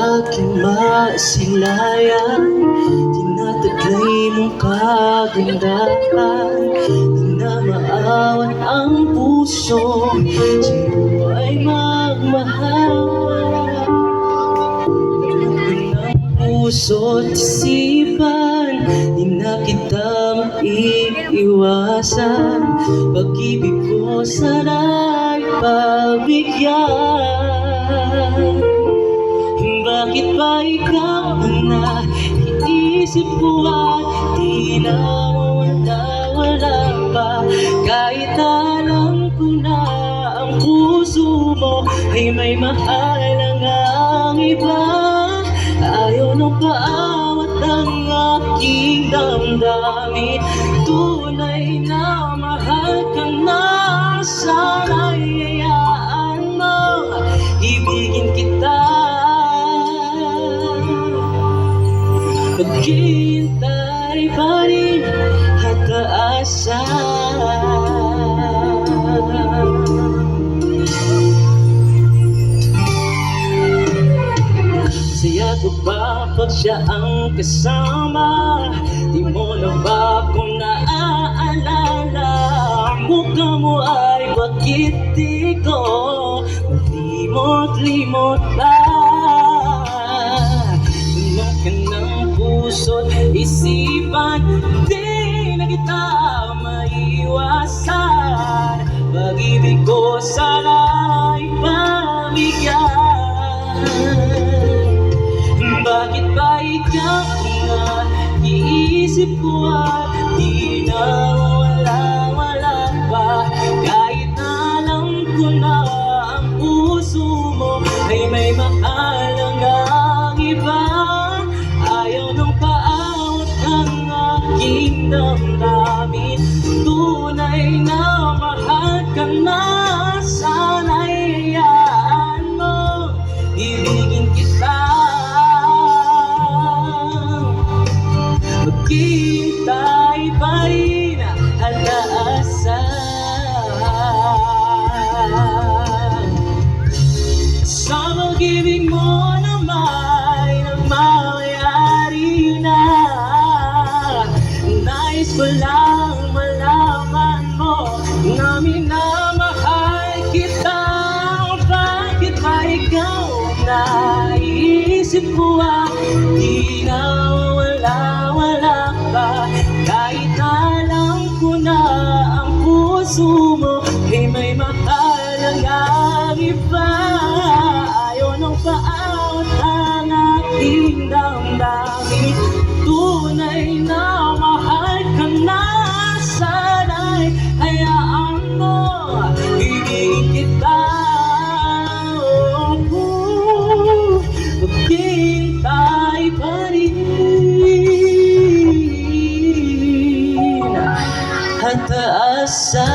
Aking masilayan, tinataglay mong kagandahan. Di na maawat ang puso, sa'yo ay magmahal. Ng puso't isipan, di na kita maiiwasan. Pag-ibig ko sana'y pabigyan. Bakit ba ikaw ang naiisip ko at di na wala pa? Kahit alam ko na ang puso mo ay may mahal ang iba. Ayaw nang paawat ang aking damdamin. Tunay na mahal ka na, sana'y hayaan mo ibigin kita. Maghihintay pa rin at aasa. Saya ko ba pag siya ang kasama? Di mo na ba kung naaalala? Mukha mo ay bakit di ko malimot-limot pa? Puso't isipan, di na kita maiwasan. Pag-ibig ko sana'y pamigyan. Bakit ba ikaw na iisip ko at di na wala pa? Kahit alam ko na ang puso mo ay may mahal ang iba. Ayaw nang paawat ang aking damdamin. Tunay na mahal ka na, sana'y hayaan mo ibigin kita. Maghihintay pa rin at aasa. Sa pag-ibig mo naman nagmamayari na. Nais ko lang malaman mo na minamahal kita. Bakit ba ikaw naisip ko di na wala pa? Kahit alam ko na ang puso mo ay may mahal ang iba. Ayaw nang paawat ang aking damdamin. Tunay na mahal ka na, sana'y hayaan mo ibigin kita. Maghihintay pa rin at aasa.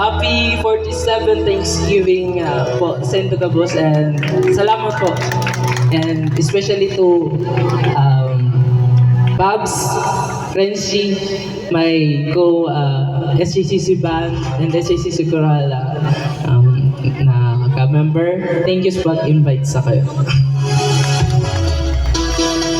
Happy 47th Thanksgiving po sa Intuga Boss, and salamat po. And especially to Babs, Frenchie, my SJCC band and SJCC Coral na ka-member. Thank you sa pag-invite sa kayo.